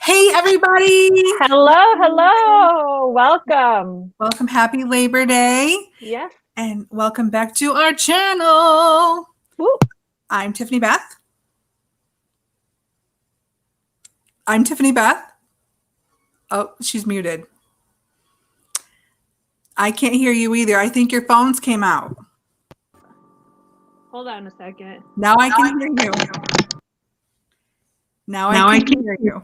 Hey, everybody. Hello. Welcome. Welcome. Happy Labor Day. Yes. And welcome back to our channel. Woo. I'm Tiffany Beth. I'm Tiffany Beth. Oh, she's muted. I can't hear you either. I think your phones came out. Hold on a second. Now I can hear you. Now I can hear you.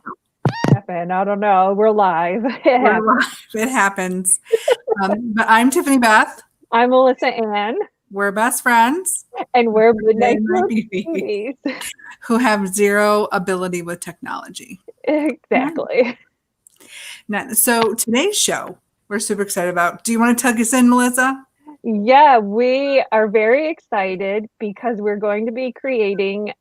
Happen. I don't know. We're live. It happens. But I'm Tiffany Beth. I'm Melissa Ann, We're best friends. and we're Midnight Midnight Babies Babies. who have zero ability with technology. Exactly. So today's show, we're super excited about. Do you want to tug us in, Melissa? Yeah, we are very excited because we're going to be creating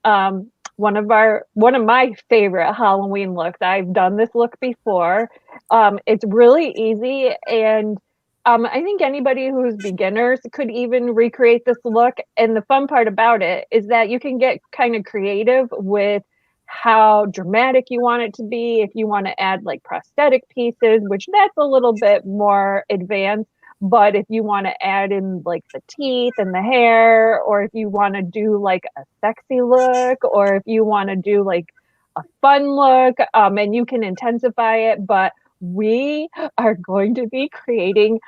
one of my favorite Halloween looks. I've done this look before. It's really easy, and I think anybody who's beginners could even recreate this look. And the fun part about it is that you can get kind of creative with how dramatic you want it to be. If you want to add like prosthetic pieces, which that's a little bit more advanced. But if you want to add in like the teeth and the hair, or if you want to do like a sexy look, or if you want to do like a fun look, and you can intensify it. But we are going to be creating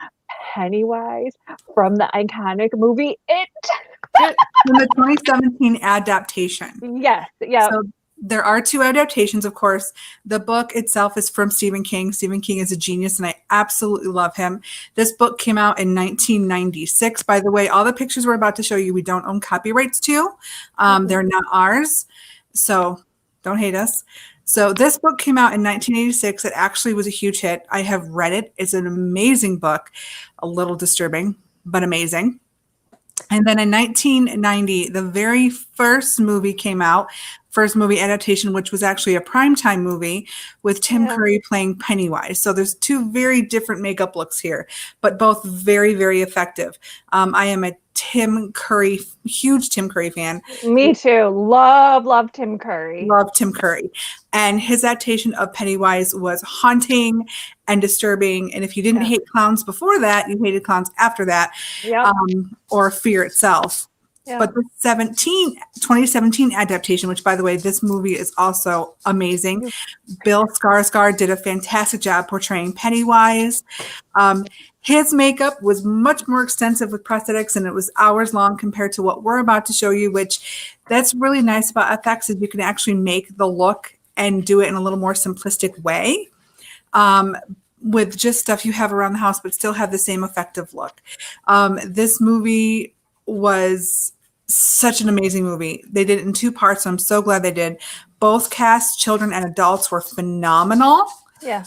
Pennywise from the iconic movie It. From the 2017 adaptation. Yes. Yeah. So there are two adaptations, of course. The book itself is from Stephen King. Stephen King is a genius, and I absolutely love him. This book came out in 1996. By the way, all the pictures we're about to show you, we don't own copyrights to. They're not ours, so don't hate us. So this book came out in 1986. It actually was a huge hit. I have read it. It's an amazing book, a little disturbing, but amazing. And then in 1990, the very first movie came out, first movie adaptation, which was actually a primetime movie with Tim Curry playing Pennywise. So there's two very different makeup looks here, but both very, very effective. I am a huge Tim Curry fan. Me too. Love Tim Curry. Love Tim Curry. And his adaptation of Pennywise was haunting and disturbing. And if you didn't hate clowns before that, you hated clowns after that, or fear itself. Yeah. But the 2017 adaptation, which, by the way, this movie is also amazing. Bill Skarsgård did a fantastic job portraying Pennywise. His makeup was much more extensive with prosthetics, and it was hours long compared to what we're about to show you, which that's really nice about FX is you can actually make the look and do it in a little more simplistic way with just stuff you have around the house, but still have the same effective look. This movie was such an amazing movie. They did it in two parts, so I'm so glad they did. Both cast, children and adults, were phenomenal. Yeah.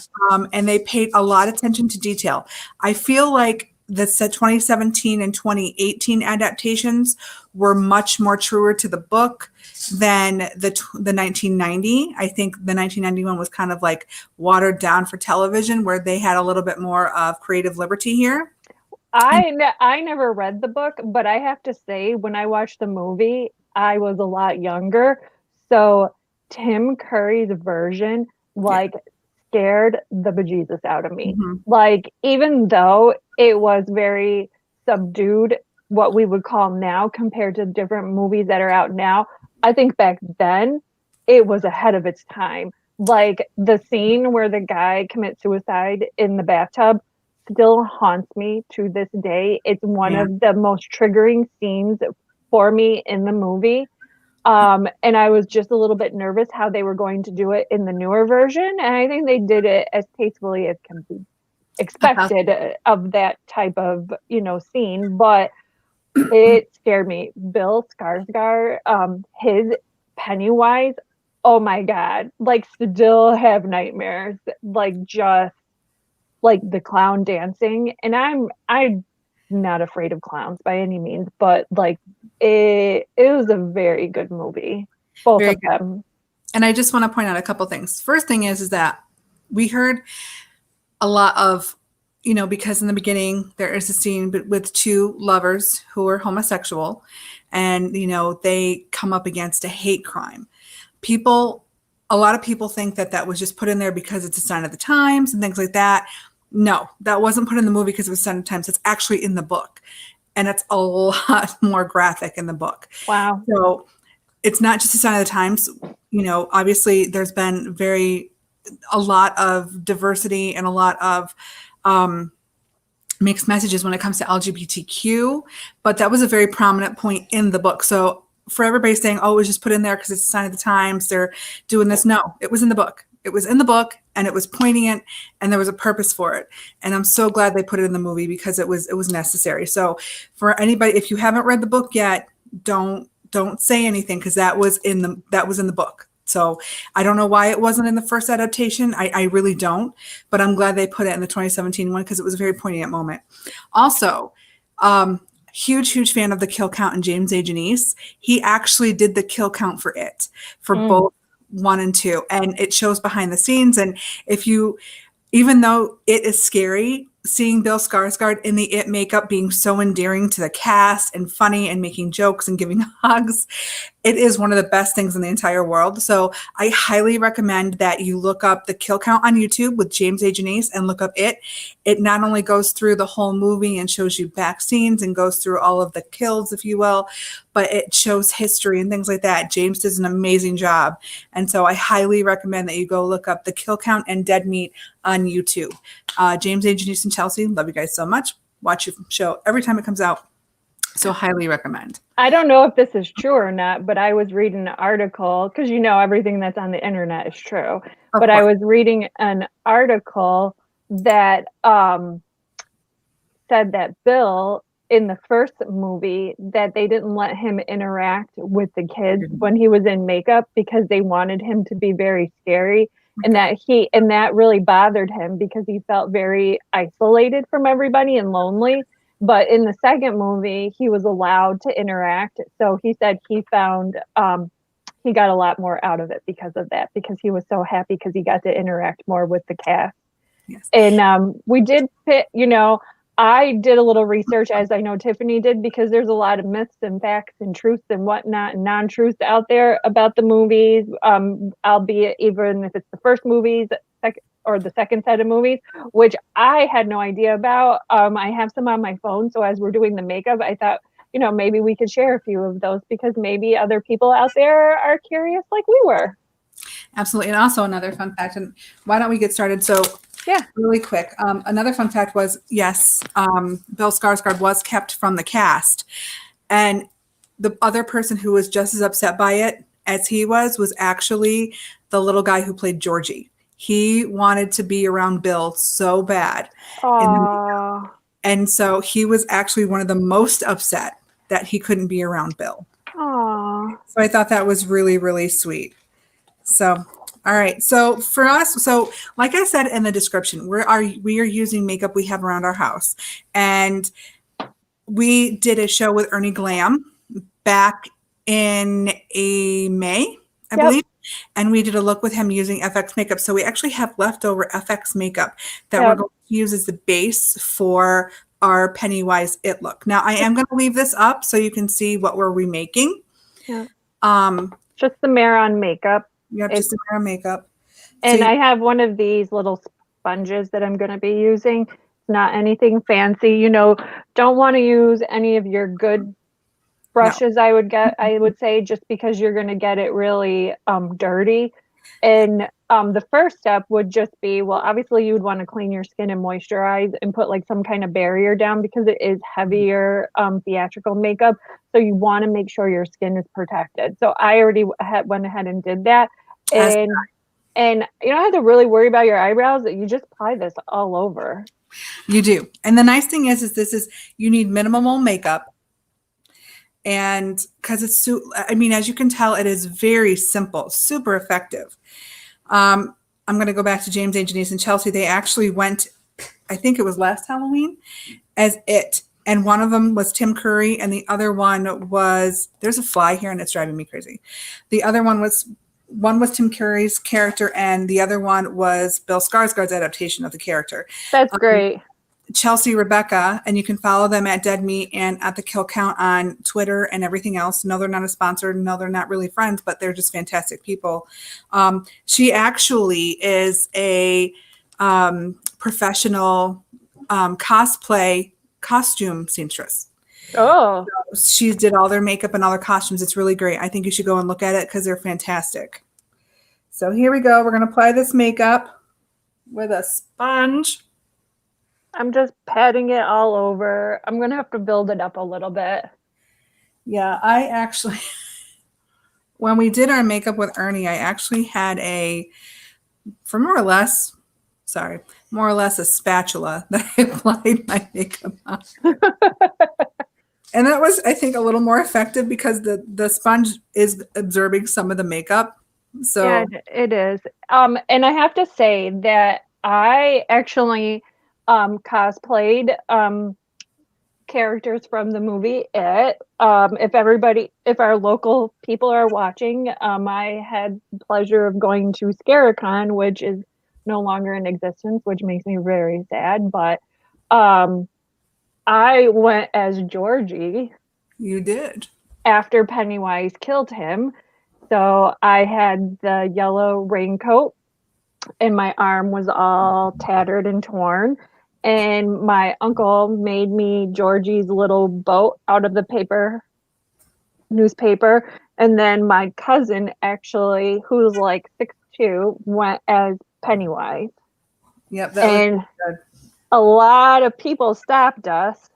And they paid a lot of attention to detail. I feel like the 2017 and 2018 adaptations were much more truer to the book than the 1990. I think the 1991 was kind of like watered down for television, where they had a little bit more of creative liberty here. I never read the book, but I have to say, when I watched the movie, I was a lot younger. So Tim Curry's version, scared the bejesus out of me. Like, even though it was very subdued, what we would call now compared to different movies that are out now, I think back then it was ahead of its time. Like the scene where the guy commits suicide in the bathtub still haunts me to this day. It's one of the most triggering scenes for me in the movie. And I was just a little bit nervous how they were going to do it in the newer version. And I think they did it as tastefully as can be expected of that type of, scene. But it scared me. Bill Skarsgård, his Pennywise, oh my God, still have nightmares, just the clown dancing. And I'm not afraid of clowns by any means, but it was a very good movie, both of them. And I just want to point out a couple things. First thing is that we heard a lot of, because in the beginning there is a scene with two lovers who are homosexual, and they come up against a hate crime. People a lot of people think that that was just put in there because it's a sign of the times and things like that. No, that wasn't put in the movie because it was sign of the times. It's actually in the book, and it's a lot more graphic in the book. Wow. So it's not just a sign of the times. You know, obviously there's been a lot of diversity and a lot of mixed messages when it comes to LGBTQ, but that was a very prominent point in the book. So for everybody saying, oh, it was just put in there because it's a sign of the times, they're doing this. No, it was in the book. It was in the book, and it was poignant, and there was a purpose for it. And I'm so glad they put it in the movie because it was necessary. So for anybody, if you haven't read the book yet, don't say anything because that was in the book. So I don't know why it wasn't in the first adaptation. I really don't, but I'm glad they put it in the 2017 one because it was a very poignant moment. Also, huge fan of the kill count in James A. Janice. He actually did the kill count for it, for both 1 and 2, and it shows behind the scenes. And even though it is scary, seeing Bill Skarsgård in the It makeup being so endearing to the cast and funny and making jokes and giving hugs, it is one of the best things in the entire world. So I highly recommend that you look up the kill count on YouTube with James A. Janice and look up It. It not only goes through the whole movie and shows you back scenes and goes through all of the kills, if you will, but it shows history and things like that. James does an amazing job. And so I highly recommend that you go look up the kill count and dead meat on YouTube. James A. Janice and Chelsea, love you guys so much. Watch your show every time it comes out. So highly recommend. I don't know if this is true or not, but I was reading an article because everything that's on the internet is true. But I was reading an article that said that Bill in the first movie that they didn't let him interact with the kids when he was in makeup because they wanted him to be very scary. And that really bothered him because he felt very isolated from everybody and lonely. But in the second movie, he was allowed to interact. So he said he found he got a lot more out of it because of that, because he was so happy because he got to interact more with the cast. Yes. And we did pick, I did a little research, as I know Tiffany did, because there's a lot of myths and facts and truths and whatnot and non-truths out there about the movies, albeit even if it's the first movies or the second set of movies, which I had no idea about. I have some on my phone, so as we're doing the makeup, I thought, maybe we could share a few of those because maybe other people out there are curious like we were. Absolutely. And also another fun fact, and why don't we get started? So yeah, really quick. Another fun fact was, yes, Bill Skarsgård was kept from the cast. And the other person who was just as upset by it as he was actually the little guy who played Georgie. He wanted to be around Bill so bad. And so he was actually one of the most upset that he couldn't be around Bill. Aww. So I thought that was really, really sweet. So, all right. So for us, like I said in the description, we are using makeup we have around our house. And we did a show with Ernie Glam back in May, I believe. And we did a look with him using FX makeup. So we actually have leftover FX makeup that we're going to use as the base for our Pennywise It look. Now I am going to leave this up so you can see what we're remaking. Yeah. Just the Maron makeup. Yep, just the Maron makeup. And I have one of these little sponges that I'm going to be using. It's not anything fancy. Don't want to use any of your good brushes. No. I would say, just because you're going to get it really dirty. And the first step would just be, well, obviously you would want to clean your skin and moisturize and put like some kind of barrier down because it is heavier theatrical makeup. So you want to make sure your skin is protected. So I already went ahead and did that. And you don't have to really worry about your eyebrows. You just apply this all over. You do. And the nice thing is you need minimal makeup. And because it's as you can tell, it is very simple, super effective. I'm going to go back to James A. Janice and Chelsea. They actually went, I think it was last Halloween, as It. And one of them was Tim Curry, and the other one was, there's a fly here and it's driving me crazy. The other one was Tim Curry's character, and the other one was Bill Skarsgård's adaptation of the character. That's great. Chelsea Rebecca, and you can follow them at Dead Meat and at the Kill Count on Twitter and everything else. No, they're not a sponsor. No, they're not really friends, but they're just fantastic people. She actually is a professional cosplay costume seamstress. Oh, She did all their makeup and all their costumes. It's really great. I think you should go and look at it because they're fantastic. So here we go. We're going to apply this makeup with a sponge. I'm just patting it all over. I'm going to have to build it up a little bit. Yeah, I actually, when we did our makeup with Ernie, I actually had more or less a spatula that I applied my makeup on. And that was, I think, a little more effective because the sponge is absorbing some of the makeup. So yeah, it is. And I have to say that I actually cosplayed characters from the movie It. If our local people are watching, I had the pleasure of going to Scaricon, which is no longer in existence, which makes me very sad. But I went as Georgie. You did. After Pennywise killed him. So I had the yellow raincoat and my arm was all tattered and torn. And my uncle made me Georgie's little boat out of the newspaper. And then my cousin, actually, who's like 6'2", went as Pennywise. Yep, that and was good. A lot of people stopped us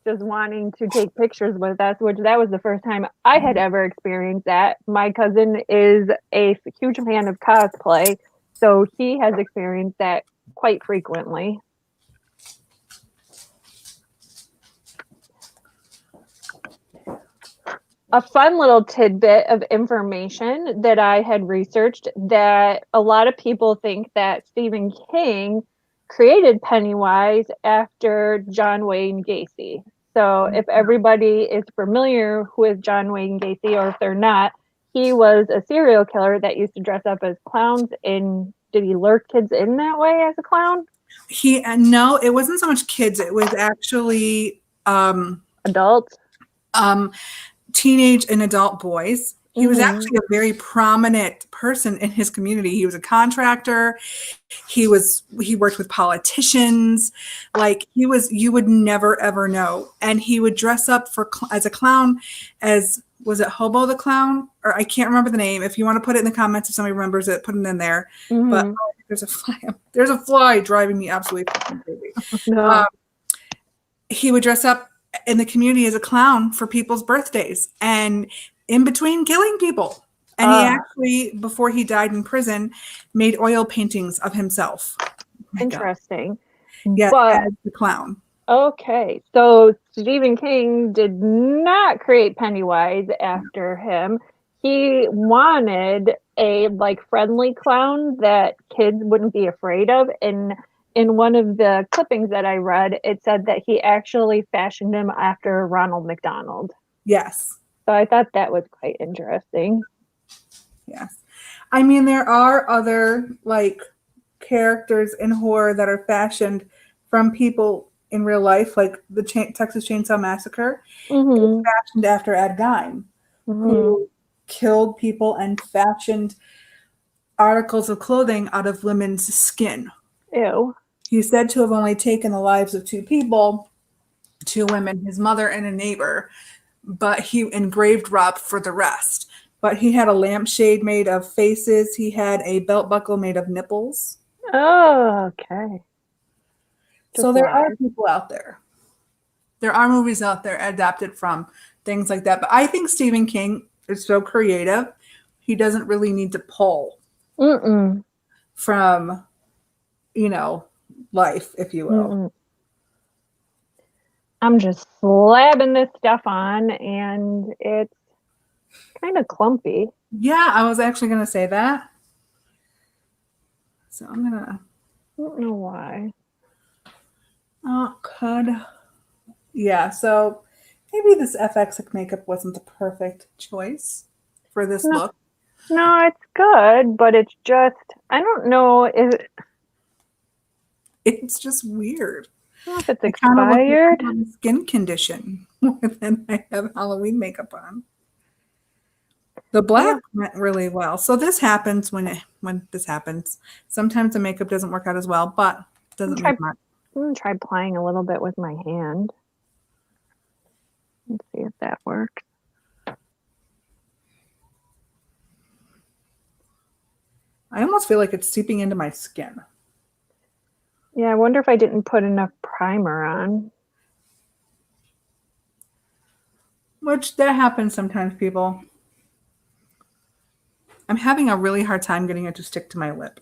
just wanting to take pictures with us, which that was the first time I had ever experienced that. My cousin is a huge fan of cosplay, so he has experienced that quite frequently. A fun little tidbit of information that I had researched, that a lot of people think that Stephen King created Pennywise after John Wayne Gacy. So if everybody is familiar with John Wayne Gacy, or if they're not, he was a serial killer that used to dress up as clowns. And did he lure kids in that way as a clown? No, it wasn't so much kids. It was actually adults. Teenage and adult boys. He was actually a very prominent person in his community. He was a contractor. He worked with politicians. Like, you would never ever know. And he would dress up as a clown, was it Hobo the Clown? Or I can't remember the name. If you want to put it in the comments, if somebody remembers it, put it in there. But there's a fly. There's a fly driving me absolutely crazy. No. He would dress up in the community as a clown for people's birthdays and in between killing people. And he actually, before he died in prison, made oil paintings of himself. Interesting. Yeah, as the clown. Okay, so Stephen King did not create Pennywise after him. He wanted a friendly clown that kids wouldn't be afraid of. And in one of the clippings that I read, it said that he actually fashioned him after Ronald McDonald. Yes. So I thought that was quite interesting. Yes. I mean, there are other characters in horror that are fashioned from people in real life, like the Texas Chainsaw Massacre. It fashioned after Ed Gein, who killed people and fashioned articles of clothing out of women's skin. Ew. He's said to have only taken the lives of 2 people, 2 women, his mother and a neighbor, but he engraved Rob for the rest. But he had a lampshade made of faces. He had a belt buckle made of nipples. Oh, okay. So there are people out there. There are movies out there adapted from things like that. But I think Stephen King is so creative. He doesn't really need to pull from, life, if you will. I'm just slabbing this stuff on, and it's kind of clumpy. Yeah, I was actually going to say that. So I'm going to... I don't know why. Oh, yeah, so maybe this FX makeup wasn't the perfect choice for this look. No, it's good, but it's just, I don't know if... It's just weird. I don't know if it's I kind of look like I expired. have a skin condition more than I have Halloween makeup on. The black Yeah, went really well. So this happens when this happens. Sometimes the makeup doesn't work out as well, but it I'm doesn't try. make much. I'm gonna try playing a little bit with my hand. Let's see if that works. I almost feel like it's seeping into my skin. Yeah, I wonder if I didn't put enough primer on. Which that happens sometimes, people. I'm having a really hard time getting it to stick to my lip.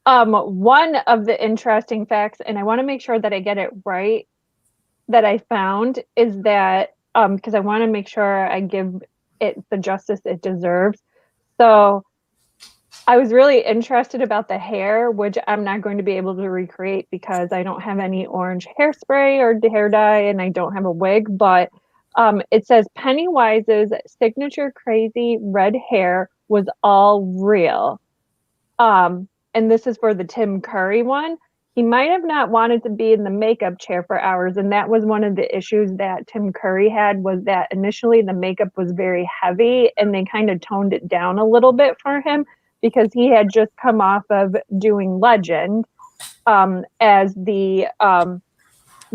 One of the interesting facts, and I want to make sure that I get it right, that I found is that because I want to make sure I give it the justice it deserves. So I was really interested about the hair, which I'm not going to be able to recreate because I don't have any orange hairspray or hair dye and I don't have a wig. But it says Pennywise's signature crazy red hair was all real. And this is for the Tim Curry one. He might have not wanted to be in the makeup chair for hours, and that was one of the issues that Tim Curry had was that initially the makeup was very heavy, and they kind of toned it down a little bit for him because he had just come off of doing Legend as the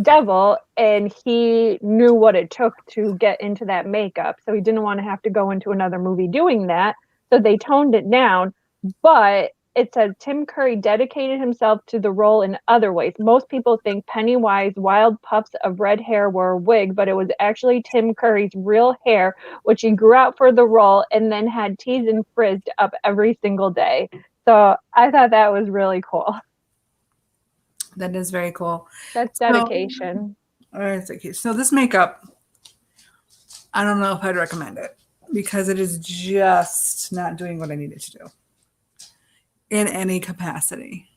devil, and he knew what it took to get into that makeup, so he didn't want to have to go into another movie doing that. So they toned it down, but it says Tim Curry dedicated himself to the role in other ways. Most people think Pennywise wild puffs of red hair were a wig, but it was actually Tim Curry's real hair, which he grew out for the role and then had teased and frizzed up every single day. So I thought that was really cool. That is very cool. That's dedication. So this makeup, I don't know if I'd recommend it because it is just not doing what I need it to do in any capacity.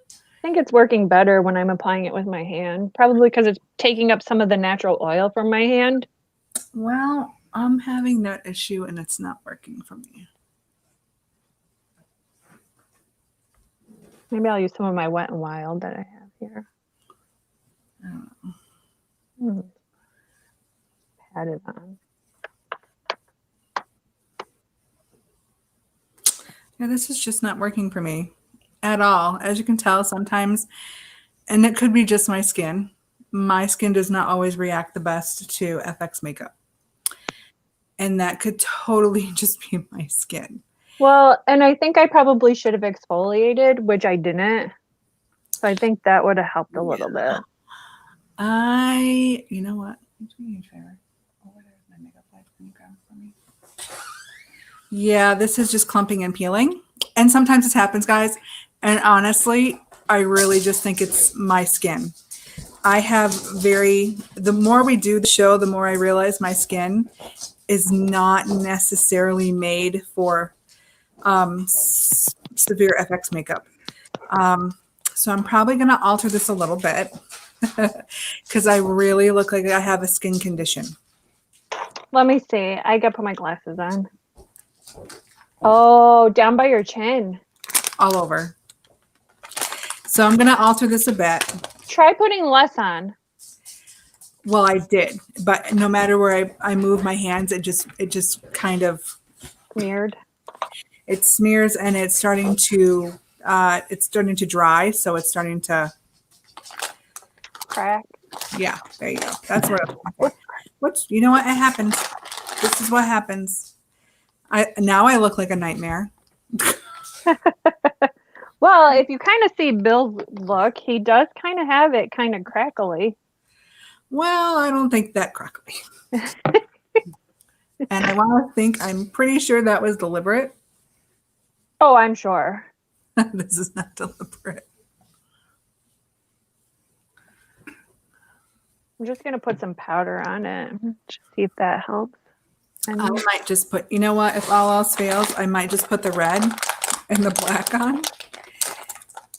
I think it's working better when I'm applying it with my hand, probably because it's taking up some of the natural oil from my hand. Well, I'm having that issue and it's not working for me. Maybe I'll use some of my Wet n Wild that I have here. I don't know. Pat it on. Yeah, this is just not working for me at all. As you can tell, sometimes, and it could be just my skin. My skin does not always react the best to FX makeup. And that could totally just be my skin. Well, and I think I probably should have exfoliated, which I didn't. So I think that would have helped a little bit. You know what? My makeup wipe. Can you grab it for me? Yeah, this is just clumping and peeling. And sometimes this happens, guys. And honestly, I really just think it's my skin. The more we do the show, the more I realize my skin is not necessarily made for severe FX makeup. So I'm probably going to alter this a little bit because I really look like I have a skin condition. Let me see. I got to put my glasses on. Oh, down by your chin. All over. So I'm going to alter this a bit. Try putting less on. Well, I did, but no matter where I move my hands, it just kind of smeared. It smears and it's starting to dry, so it's starting to crack. Yeah, there you go. That's what you know what it happens. This is what happens. Now I look like a nightmare. Well, if you kind of see Bill's look, he does kind of have it kind of crackly. Well, I don't think that crackly. And I'm pretty sure that was deliberate. Oh, I'm sure. This is not deliberate. I'm just going to put some powder on it. Just see if that helps. I might just put, you know what, if all else fails, I might just put the red and the black on.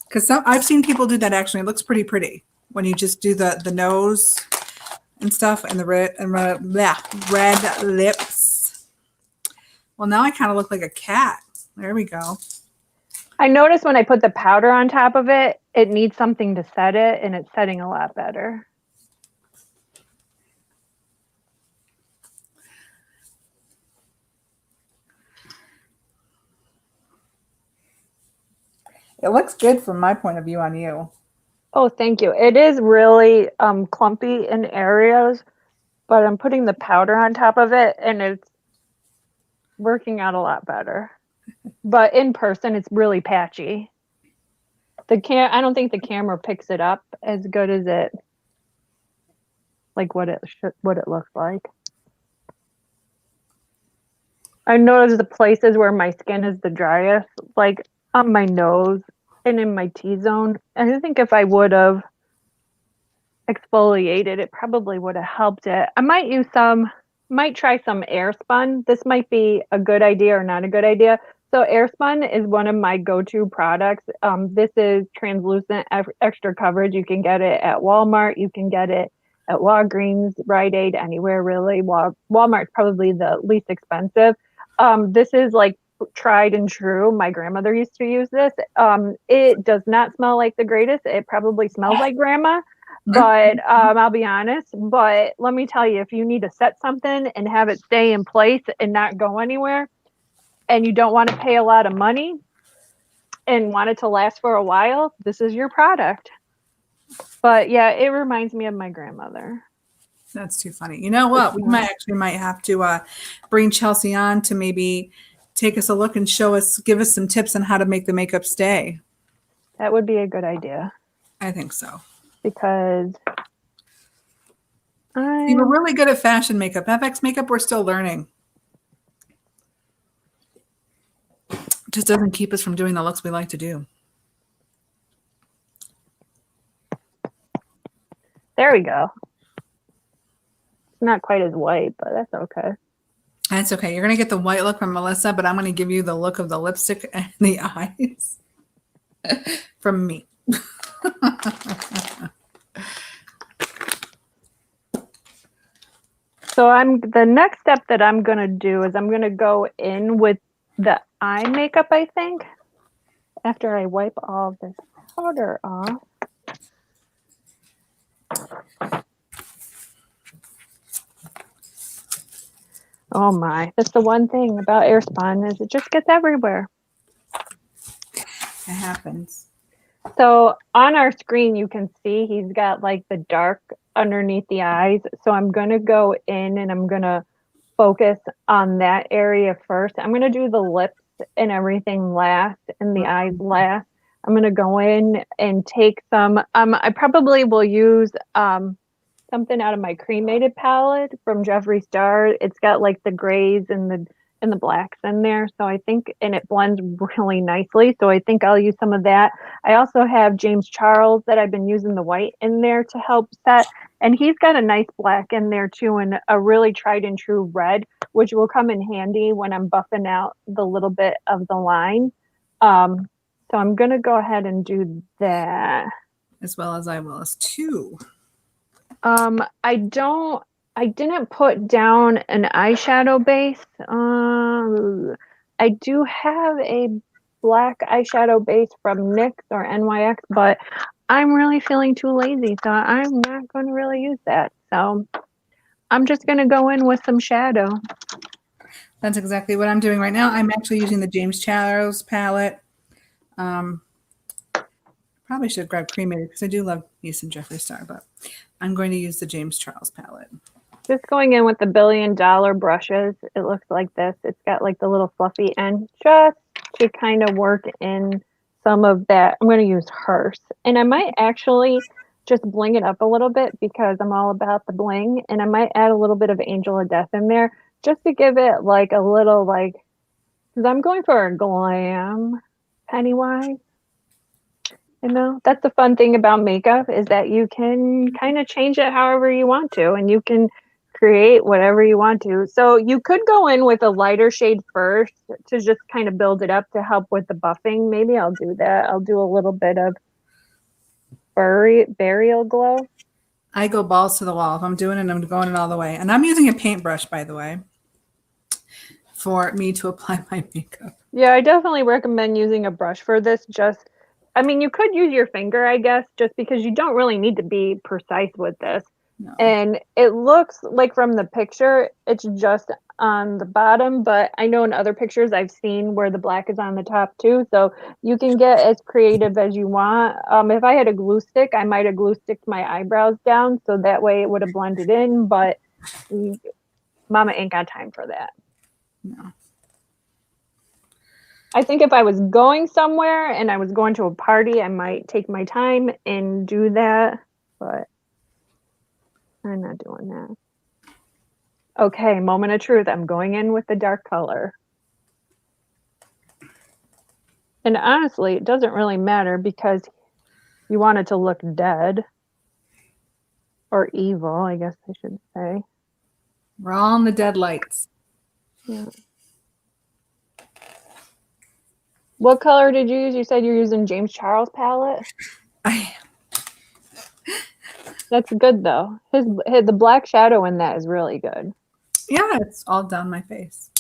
Because I've seen people do that actually. It looks pretty when you just do the nose and stuff and the red lips. Well, now I kind of look like a cat. There we go. I noticed when I put the powder on top of it, it needs something to set it, and it's setting a lot better. It looks good from my point of view on you. Oh, thank you. It is really clumpy in areas, but I'm putting the powder on top of it, and it's working out a lot better. But in person, it's really patchy. I don't think the camera picks it up as good as it, like what it looks like. I noticed the places where my skin is the driest, like on my nose and in my T-zone. And I think if I would have exfoliated, it probably would have helped it. I might try some air spun. This might be a good idea or not a good idea. So air spun is one of my go-to products. This is translucent extra coverage. You can get it at Walmart. You can get it at Walgreens, Rite Aid, anywhere really. Walmart's probably the least expensive. This is like tried and true. My grandmother used to use this. It does not smell like the greatest. It probably smells like grandma, but I'll be honest. But let me tell you, if you need to set something and have it stay in place and not go anywhere, and you don't want to pay a lot of money and want it to last for a while, this is your product. But yeah, it reminds me of my grandmother. That's too funny. You know what? We might have to bring Chelsea on to maybe take us a look and give us some tips on how to make the makeup stay. That would be a good idea. I think so. Because you were really good at fashion makeup. FX makeup, we're still learning. Just doesn't keep us from doing the looks we like to do. There we go. It's not quite as white, but that's okay. That's okay. You're going to get the white look from Melissa, but I'm going to give you the look of the lipstick and the eyes from me. So the next step that I'm going to do is I'm going to go in with the eye makeup, I think, after I wipe all this powder off. Oh my, that's the one thing about Airspun is it just gets everywhere. It happens. So on our screen, you can see he's got like the dark underneath the eyes. So I'm going to go in and I'm going to focus on that area first. I'm going to do the lips and everything last and the eyes last. I'm going to go in and take some, I probably will use something out of my cremated palette from Jeffree Star. It's got like the grays and the blacks in there. So I think, and it blends really nicely. So I think I'll use some of that. I also have James Charles that I've been using the white in there to help set. And he's got a nice black in there too, and a really tried and true red, which will come in handy when I'm buffing out the little bit of the line. So I'm going to go ahead and do that. As well as I will as too. I didn't put down an eyeshadow base. I do have a black eyeshadow base from NYX or NYX, but I'm really feeling too lazy, so I'm not going to really use that. So I'm just going to go in with some shadow. That's exactly what I'm doing right now. I'm actually using the James Charles palette. Probably should grab cremated because I do love me some Jeffree Star, but I'm going to use the James Charles palette. Just going in with the $1 billion brushes. It looks like this. It's got like the little fluffy end just to kind of work in some of that. I'm going to use Hearse. And I might actually just bling it up a little bit because I'm all about the bling. And I might add a little bit of Angel of Death in there just to give it like a little like, because I'm going for a glam Pennywise. You know, that's the fun thing about makeup is that you can kind of change it however you want to, and you can create whatever you want to. So you could go in with a lighter shade first to just kind of build it up to help with the buffing. Maybe I'll do that. I'll do a little bit of burial glow. I go balls to the wall. If I'm doing it, I'm going it all the way. And I'm using a paintbrush, by the way, for me to apply my makeup. Yeah, I definitely recommend using a brush for this just I mean, you could use your finger, I guess, just because you don't really need to be precise with this. No. And it looks like from the picture, it's just on the bottom, but I know in other pictures I've seen where the black is on the top too. So you can get as creative as you want. If I had a glue stick, I might have glue sticked my eyebrows down so that way it would have blended in, but Mama ain't got time for that. No. I think if I was going somewhere and I was going to a party, I might take my time and do that, but I'm not doing that. Okay, moment of truth. I'm going in with the dark color. And honestly, it doesn't really matter because you want it to look dead or evil, I guess I should say. We're all in the dead lights. Yeah. What color did you use? You said you're using James Charles palette. That's good though. The black shadow in that is really good. Yeah, it's all down my face.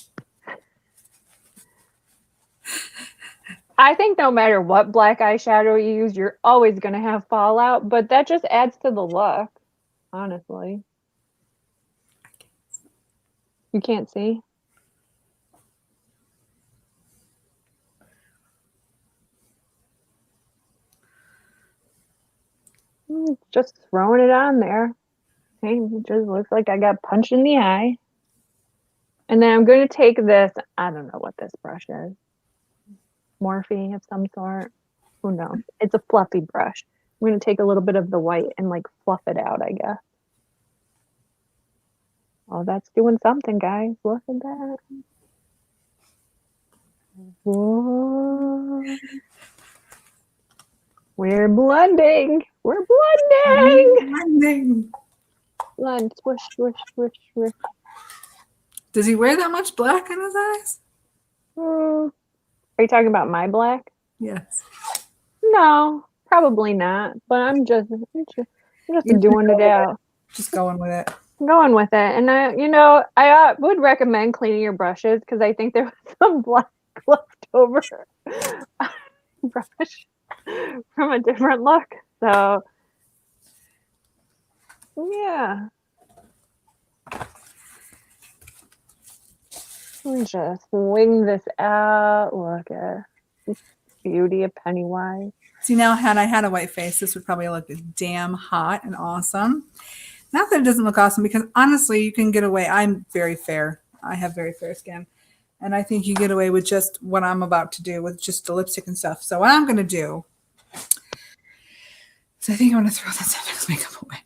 I think no matter what black eyeshadow you use, you're always going to have fallout, but that just adds to the look, honestly. You can't see? Just throwing it on there. Okay, it just looks like I got punched in the eye. And then I'm going to take this, I don't know what this brush is. Morphe of some sort. Who knows? It's a fluffy brush. I'm going to take a little bit of the white and like fluff it out, I guess. Oh, that's doing something, guys. Look at that. Whoa. We're blending. We're blending. Blend, swish, swish, swish, swish. Does he wear that much black in his eyes? Are you talking about my black? Yes. No, probably not. But I'm just doing it out. Just going with it. Going with it. And I would recommend cleaning your brushes because I think there was some black left over brush from a different look. So yeah. Let me just wing this out. Look at this beauty of Pennywise. See, now had I had a white face, this would probably look damn hot and awesome. Not that it doesn't look awesome, because honestly, you can get away. I'm very fair. I have very fair skin. And I think you get away with just what I'm about to do with just the lipstick and stuff. So what I'm going to do is I think I'm going to throw this FX makeup away.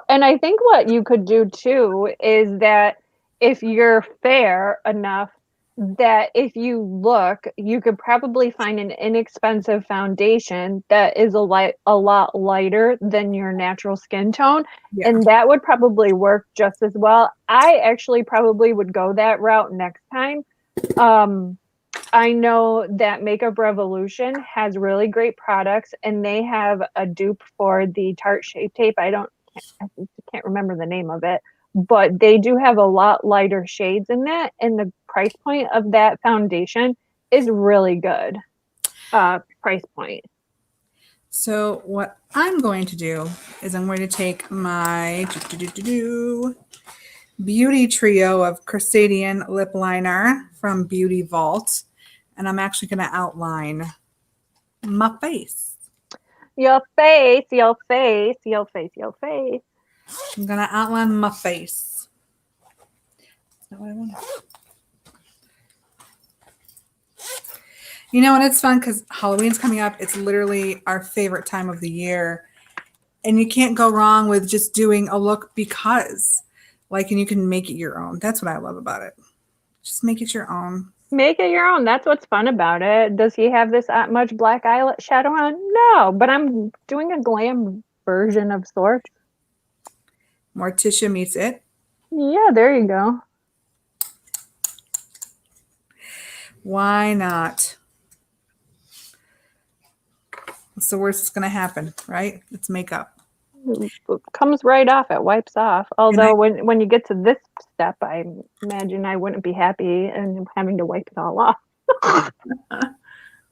And I think what you could do too is that if you're fair enough, that if you look, you could probably find an inexpensive foundation that is a lot lighter than your natural skin tone. Yeah. And that would probably work just as well. I actually probably would go that route next time. I know that Makeup Revolution has really great products, and they have a dupe for the Tarte Shape Tape. I can't remember the name of it, but they do have a lot lighter shades in that, and the price point of that foundation is really good price point. So what I'm going to do is I'm going to take my Beauty Trio of Crustacean lip liner from Beauty Vault, and I'm actually going to outline my face. Your face, your face, your face, your face. I'm going to outline my face. That's not what I want. And it's fun because Halloween's coming up. It's literally our favorite time of the year. And you can't go wrong with just doing a look because, and you can make it your own. That's what I love about it. Just make it your own. Make it your own. That's what's fun about it. Does he have this much black eyeshadow on? No, but I'm doing a glam version of sorts. Morticia meets it. Yeah, there you go. Why not? What's the worst that's going to happen, right? It's makeup. It comes right off. It wipes off. Although when you get to this step, I imagine I wouldn't be happy and having to wipe it all off.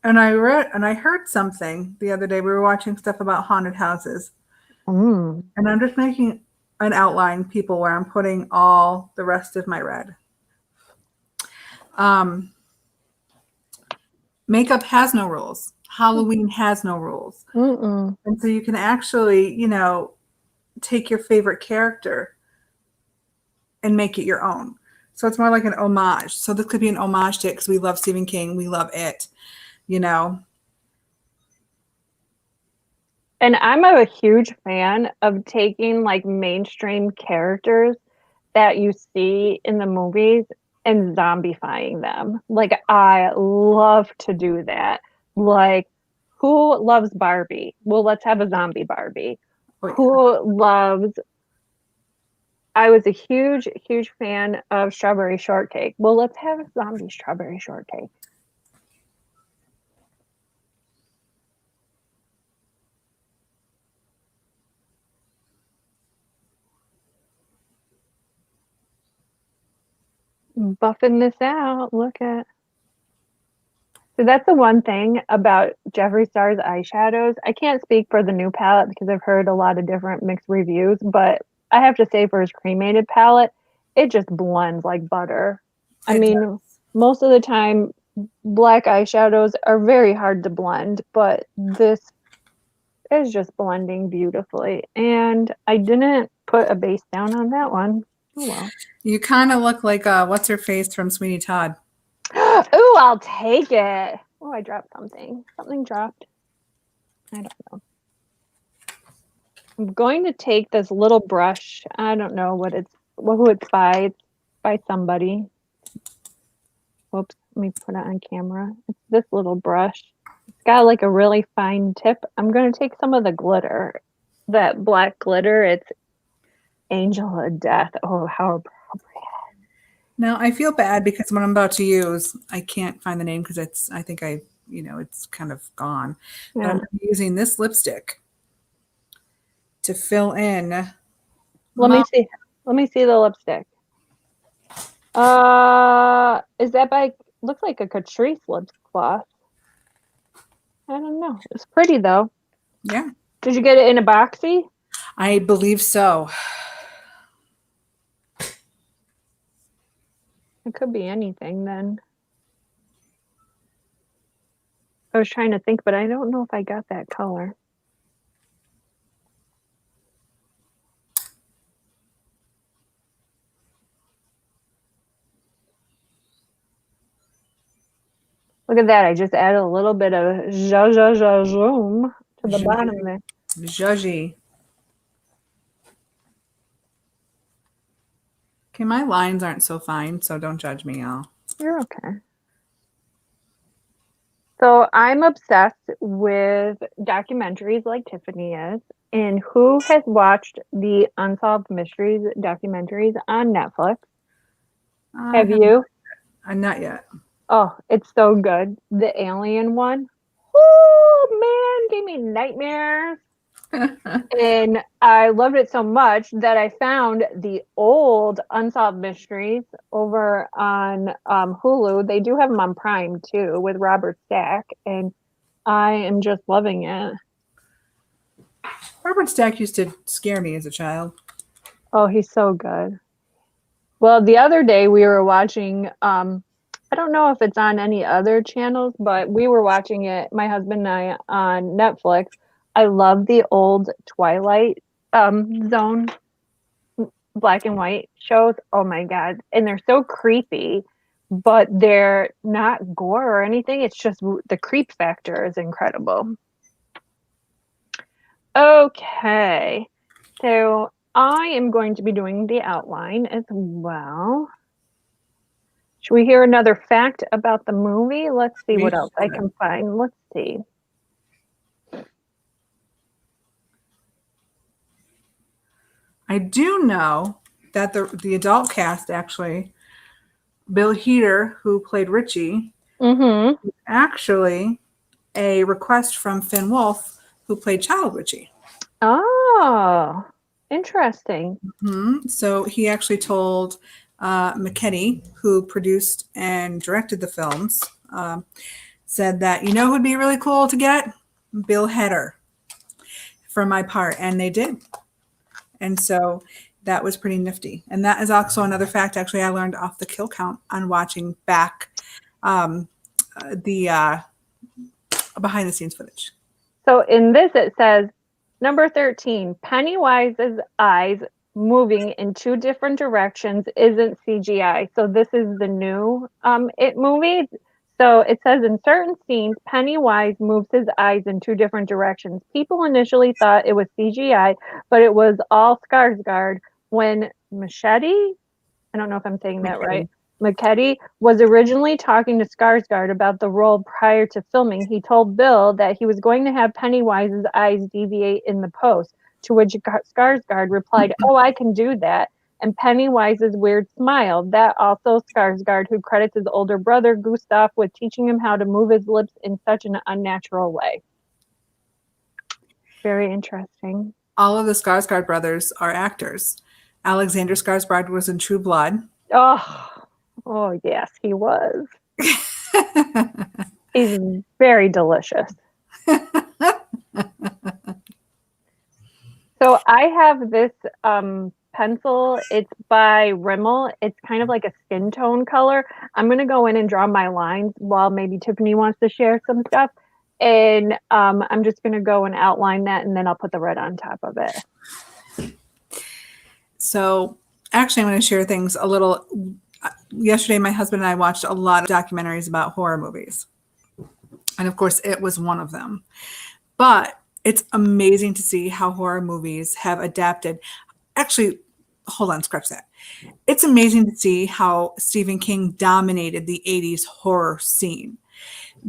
And I heard something the other day. We were watching stuff about haunted houses. Mm. And I'm just making an outline, people, where I'm putting all the rest of my red. Makeup has no rules. Halloween has no rules. Mm-mm. And so you can actually, take your favorite character and make it your own. So it's more like an homage. So this could be an homage to it because we love Stephen King. We love it, And I'm a huge fan of taking like mainstream characters that you see in the movies and zombifying them. Like I love to do that. Like who loves Barbie? Well, let's have a zombie Barbie. Oh, yeah. Who loves I was a huge, huge fan of strawberry shortcake. Well, let's have a zombie strawberry shortcake. Buffing this out. Look at. So that's the one thing about Jeffree Star's eyeshadows. I can't speak for the new palette because I've heard a lot of different mixed reviews, but I have to say for his cremated palette, it just blends like butter. I mean, most of the time, black eyeshadows are very hard to blend, but this is just blending beautifully. And I didn't put a base down on that one. Oh well. You kind of look like what's her face from Sweeney Todd. Ooh, I'll take it. Oh, I dropped something. Something dropped. I don't know. I'm going to take this little brush. I don't know who it's by. It's by somebody. Whoops, let me put it on camera. It's this little brush. It's got like a really fine tip. I'm going to take some of the glitter. That black glitter. It's Angel of Death. Oh, how appropriate. Now I feel bad because what I'm about to use, I can't find the name because it's kind of gone. Yeah. But I'm using this lipstick to fill in. Let me see. Let me see the lipstick. Is that by? Looks like a Catrice lip gloss. I don't know. It's pretty though. Yeah. Did you get it in a boxy? I believe so. It could be anything then. I was trying to think, but I don't know if I got that color. Look at that. I just added a little bit of zoom to the bottom there. Zhuzhy. Okay, my lines aren't so fine, so don't judge me, y'all. You're okay. So I'm obsessed with documentaries like Tiffany is. And who has watched the Unsolved Mysteries documentaries on Netflix? Have you? Not yet. Oh, it's so good. The alien one. Oh man, gave me nightmares. And I loved it so much that I found the old Unsolved Mysteries over on Hulu. They do have them on Prime too with Robert Stack, and I am just loving it. Robert Stack used to scare me as a child. Oh, he's so good. Well, the other day we were watching, I don't know if it's on any other channels, but we were watching it, my husband and I, on Netflix. I love the old Twilight Zone black and white shows. Oh my God. And they're so creepy, but they're not gore or anything. It's just the creep factor is incredible. Okay. So I am going to be doing the outline as well. Should we hear another fact about the movie? Let's see what else I can find. Let's see. I do know that the adult cast actually, Bill Hader, who played Richie, actually a request from Finn Wolf, who played Child Richie. Oh, interesting. So he actually told McKinney, who produced and directed the films, said that, you know who'd be really cool to get? Bill Hader for my part. And they did. And so that was pretty nifty. And that is also another fact, actually, I learned off the kill count on watching back the behind the scenes footage. So in this, it says, number 13, Pennywise's eyes moving in two different directions isn't CGI. So this is the new It movie. So it says in certain scenes, Pennywise moves his eyes in two different directions. People initially thought it was CGI, but it was all Skarsgård when Machete, I don't know if I'm saying that right, Muschietti was originally talking to Skarsgård about the role prior to filming. He told Bill that he was going to have Pennywise's eyes deviate in the post, to which Skarsgård replied, "Oh, I can do that." And Pennywise's weird smile. That also Skarsgård, who credits his older brother, Gustav, with teaching him how to move his lips in such an unnatural way. Very interesting. All of the Skarsgård brothers are actors. Alexander Skarsgård was in True Blood. Oh, yes, he was. He's very delicious. So I have this pencil. It's by Rimmel. It's kind of like a skin tone color. I'm going to go in and draw my lines while maybe Tiffany wants to share some stuff. And I'm just going to go and outline that, and then I'll put the red on top of it. So actually, I'm going to share things a little. Yesterday, my husband and I watched a lot of documentaries about horror movies. And of course, it was one of them. But it's amazing to see how horror movies have adapted. Actually, hold on, scratch that. It's amazing to see how Stephen King dominated the 80s horror scene.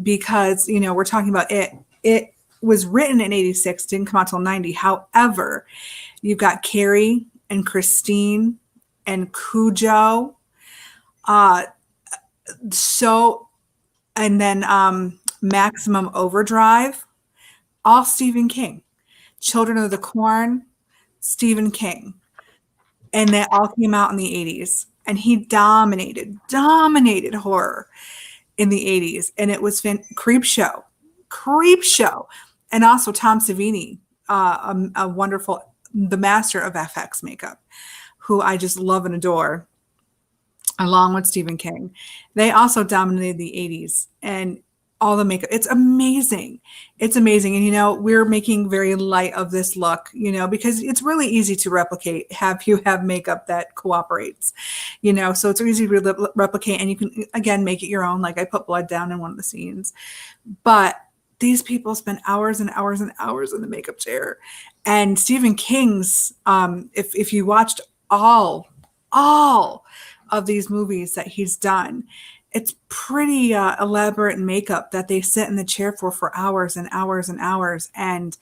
Because, you know, we're talking about it. It was written in 86, didn't come out till 90. However, you've got Carrie and Christine and Cujo. And then Maximum Overdrive, all Stephen King. Children of the Corn, Stephen King. And they all came out in the 80s. And he dominated horror in the 80s. And it was Creep Show. And also Tom Savini, a wonderful, the master of FX makeup, who I just love and adore, along with Stephen King. They also dominated the 80s and all the makeup. It's amazing. It's amazing. And, you know, we're making very light of this look, you know, because it's really easy to replicate, have makeup that cooperates, you know, so it's easy to replicate, and you can, again, make it your own. Like I put blood down in one of the scenes, but these people spend hours and hours and hours in the makeup chair. And Stephen King's, if you watched all of these movies that he's done, it's pretty elaborate makeup that they sit in the chair for hours and hours and hours. And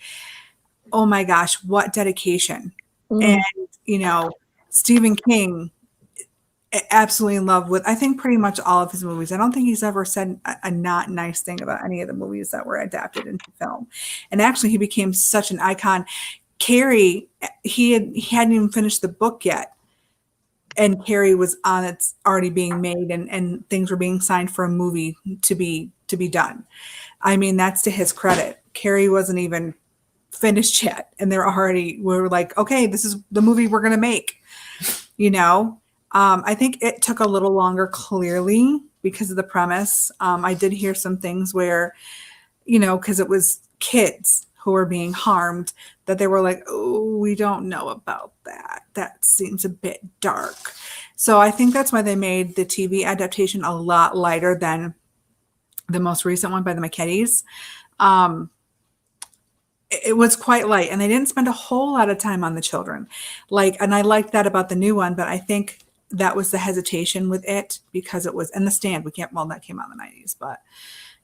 oh my gosh, what dedication. And, you know, Stephen King, absolutely in love with, I think, pretty much all of his movies. I don't think he's ever said a not nice thing about any of the movies that were adapted into film. And actually, he became such an icon. Carrie, he hadn't even finished the book yet. And Carrie was on, it's already being made, and things were being signed for a movie to be done. I mean, that's to his credit. Carrie wasn't even finished yet, and we're like, okay, this is the movie we're gonna make. You know, I think it took a little longer, clearly, because of the premise. I did hear some things where, you know, because it was kids who were being harmed, that they were like, oh, we don't know about that. That seems a bit dark. So I think that's why they made the TV adaptation a lot lighter than the most recent one by the Muschietis. It was quite light, and they didn't spend a whole lot of time on the children. And I liked that about the new one, but I think that was the hesitation with it, because it was, and The Stand, that came out in the 90s, but,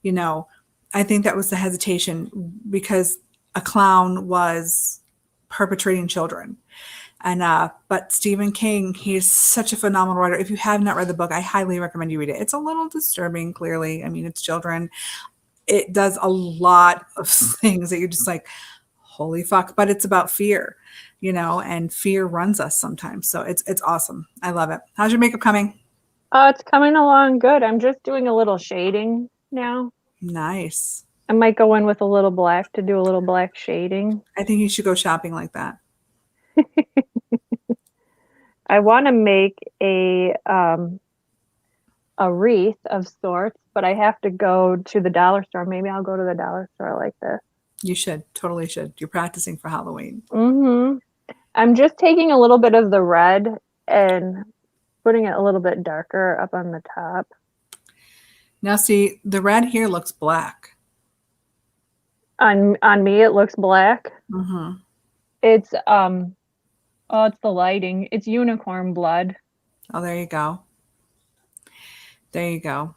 you know, I think that was the hesitation, because a clown was perpetrating children. And but Stephen King, he's such a phenomenal writer. If you have not read the book, I highly recommend you read it. It's a little disturbing, clearly. I mean, it's children. It does a lot of things that you're just like, holy fuck. But it's about fear, you know, and fear runs us sometimes. So it's awesome. I love it. How's your makeup coming? It's coming along good. I'm just doing a little shading now. Nice. I might go in with a little black to do a little black shading. I think you should go shopping like that. I want to make a wreath of sorts, but I have to go to the dollar store. Maybe I'll go to the dollar store like this. You should. Totally should. You're practicing for Halloween. Mm-hmm. I'm just taking a little bit of the red and putting it a little bit darker up on the top. Now see, the red here looks black. On me, it looks black. Mm-hmm. It's oh, it's the lighting. It's unicorn blood. Oh, there you go. There you go.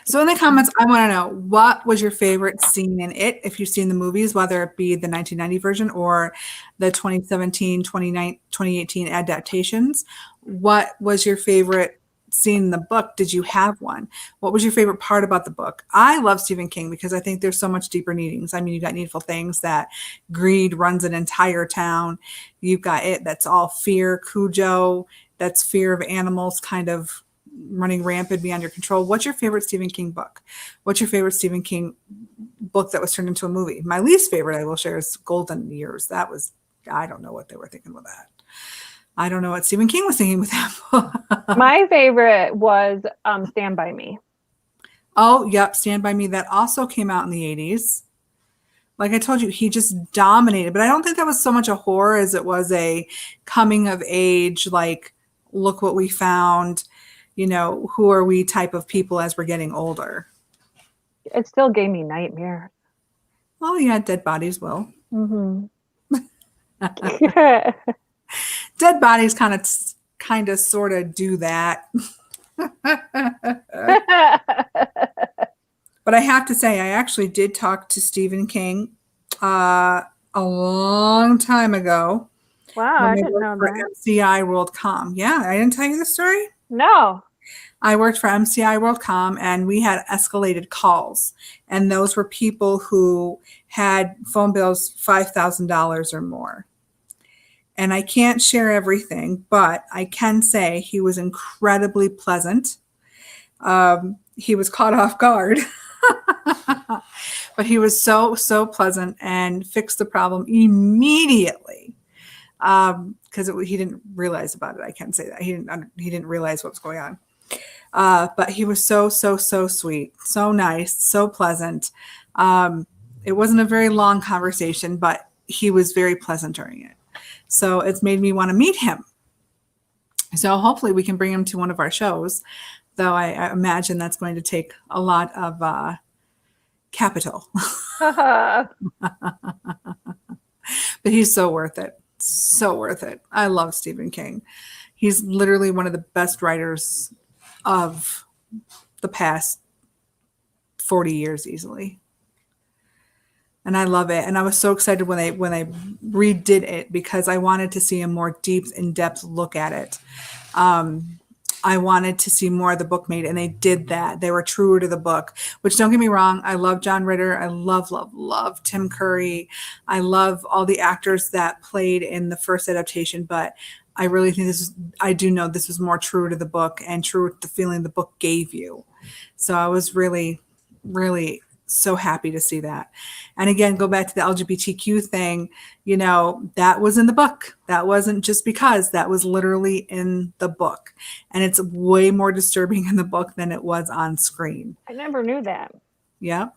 So in the comments, I want to know, what was your favorite scene in it, if you've seen the movies, whether it be the 1990 version or the 2017, 2018 adaptations? What was your favorite scene in the book? Did you have one? What was your favorite part about the book? I love Stephen King because I think there's so much deeper meanings. I mean, you got Needful Things, that greed runs an entire town. You've got it, that's all fear. Cujo, that's fear of animals kind of running rampant beyond your control. What's your favorite Stephen King book? What's your favorite Stephen King book that was turned into a movie? My least favorite, I will share, is Golden Years. That was, I don't know what they were thinking with that. I don't know what Stephen King was thinking with that book. My favorite was Stand By Me. Oh, yep, Stand By Me. That also came out in the 80s. Like I told you, he just dominated. But I don't think that was so much a horror as it was a coming of age, like, look what we found. You know, who are we type of people as we're getting older. It still gave me nightmares. Well, yeah, dead bodies will. Mm-hmm. Dead bodies kind of sort of do that. But I have to say, I actually did talk to Stephen King a long time ago. Wow, I didn't know that. MCI WorldCom. Yeah, I didn't tell you the story? No. I worked for MCI WorldCom, and we had escalated calls. And those were people who had phone bills $5,000 or more. And I can't share everything, but I can say he was incredibly pleasant. He was caught off guard. But he was so pleasant and fixed the problem immediately. Because he didn't realize about it. I can say that he didn't realize what was going on. But he was so sweet, so nice, so pleasant. It wasn't a very long conversation, but he was very pleasant during it. So it's made me want to meet him. So hopefully we can bring him to one of our shows, though I imagine that's going to take a lot of capital. But he's so worth it. So worth it. I love Stephen King. He's literally one of the best writers of the past 40 years easily. And I love it. And I was so excited when they redid it because I wanted to see a more deep, in-depth look at it. I wanted to see more of the book made, and they did that. They were truer to the book, which, don't get me wrong, I love John Ritter. I love Tim Curry. I love all the actors that played in the first adaptation, but I really think I do know this was more true to the book and true to the feeling the book gave you. So I was really, really so happy to see that. And again, go back to the LGBTQ thing, you know, that was in the book. That wasn't just because, that was literally in the book. And it's way more disturbing in the book than it was on screen. I never knew that. Yeah.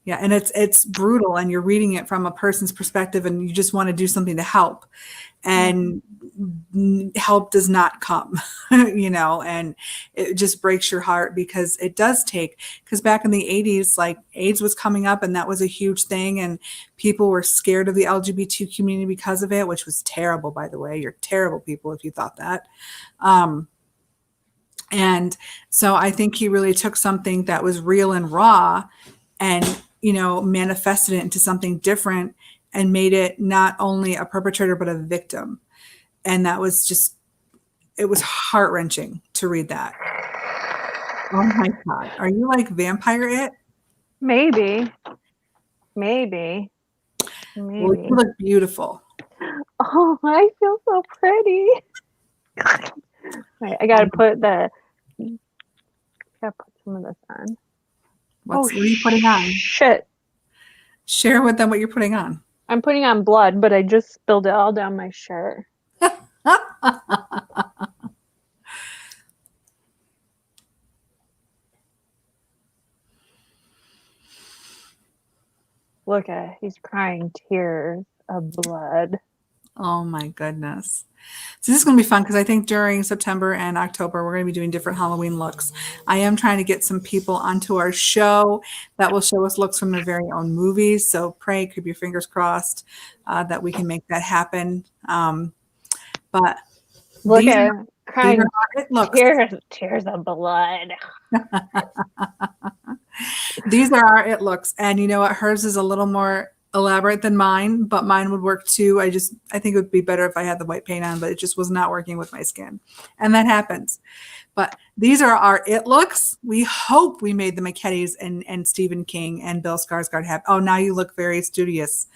Yeah, and it's brutal, and you're reading it from a person's perspective, and you just want to do something to help. And help does not come, you know, and it just breaks your heart because it does take, because back in the 80s, like AIDS was coming up and that was a huge thing. And people were scared of the LGBT community because of it, which was terrible, by the way. You're terrible people if you thought that. And so I think he really took something that was real and raw and, you know, manifested it into something different and made it not only a perpetrator, but a victim. And that was just, it was heart-wrenching to read that. Oh my God. Are you like Vampire It? Maybe. Well, you look beautiful. Oh, I feel so pretty. I gotta put some of this on. What are you putting on? Shit. Share with them what you're putting on. I'm putting on blood, but I just spilled it all down my shirt. Look at, he's crying tears of blood. Oh my goodness. So this is going to be fun because I think during September and October, we're going to be doing different Halloween looks. I am trying to get some people onto our show that will show us looks from their very own movies. So pray, keep your fingers crossed that we can make that happen. But look at crying tears of blood. These are our it looks. And you know what? Hers is a little more elaborate than mine, but mine would work too. I think it would be better if I had the white paint on, but it just was not working with my skin. And that happens. But these are our it looks. We hope we made the McKettys and Stephen King and Bill Skarsgård happy. Oh, now you look very studious.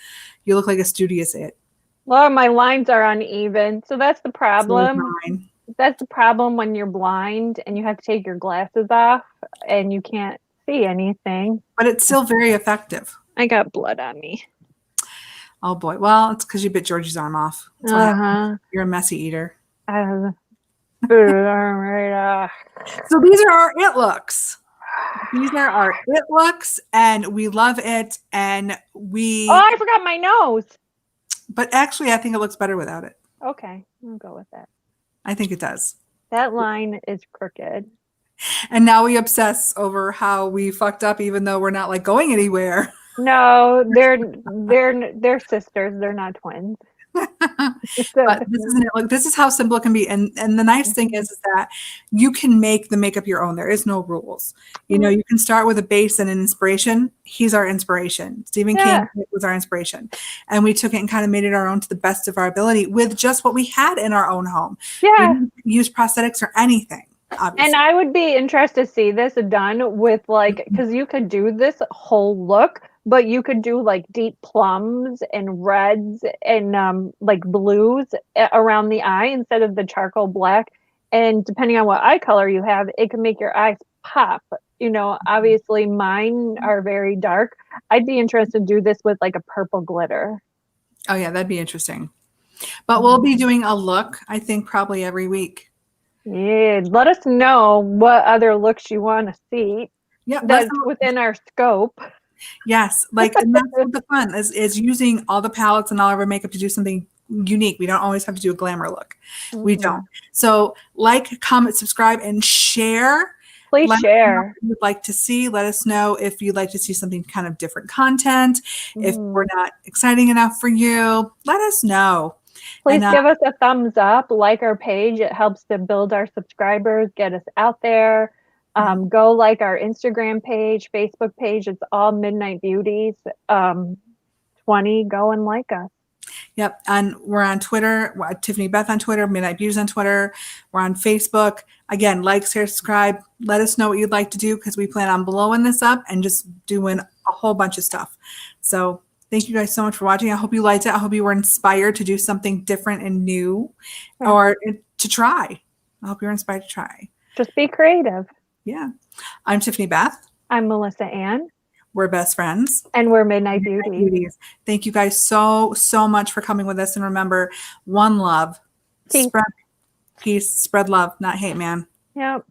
You look like a studious it. Well, my lines are uneven. So that's the problem. So that's the problem when you're blind and you have to take your glasses off and you can't see anything. But it's still very effective. I got blood on me. Oh boy. Well, it's because you bit Georgie's arm off. You're a messy eater. So these are our it looks. These are our it looks, and we love it. And we. Oh, I forgot my nose. But actually, I think it looks better without it. Okay, I'll go with that. I think it does. That line is crooked. And now we obsess over how we fucked up, even though we're not like going anywhere. No, they're sisters. They're not twins. But this is how simple it can be. And the nice thing is that you can make the makeup your own. There is no rules. You know, you can start with a base and an inspiration. He's our inspiration. Stephen King was our inspiration. And we took it and kind of made it our own to the best of our ability with just what we had in our own home. Yeah. We didn't use prosthetics or anything. Obviously. And I would be interested to see this done with like, because you could do this whole look, but you could do like deep plums and reds and like blues around the eye instead of the charcoal black. And depending on what eye color you have, it can make your eyes pop. You know, obviously mine are very dark. I'd be interested to do this with like a purple glitter. Oh yeah, that'd be interesting. But we'll be doing a look, I think, probably every week. Yeah, let us know what other looks you want to see. Yeah, that's within our scope. Yes, like and that's what the fun is using all the palettes and all of our makeup to do something unique. We don't always have to do a glamour look. We don't. So like, comment, subscribe, and share. Please share. If you'd like to see. Let us know if you'd like to see something kind of different content. If we're not exciting enough for you, let us know. Please give us a thumbs up, like our page. It helps to build our subscribers, get us out there. Go like our Instagram page, Facebook page. It's all Midnight Beauties 20. Go and like us. Yep. And we're on Twitter. Tiffany Beth on Twitter, Midnight Beauties on Twitter. We're on Facebook. Again, like, share, subscribe. Let us know what you'd like to do because we plan on blowing this up and just doing a whole bunch of stuff. So thank you guys so much for watching. I hope you liked it. I hope you were inspired to do something different and new or to try. I hope you're inspired to try. Just be creative. Yeah. I'm Tiffany Beth. I'm Melissa Ann. We're best friends. And we're Midnight Beauties. Thank you guys so much for coming with us. And remember, one love. Spread peace, spread love, not hate, man. Yep.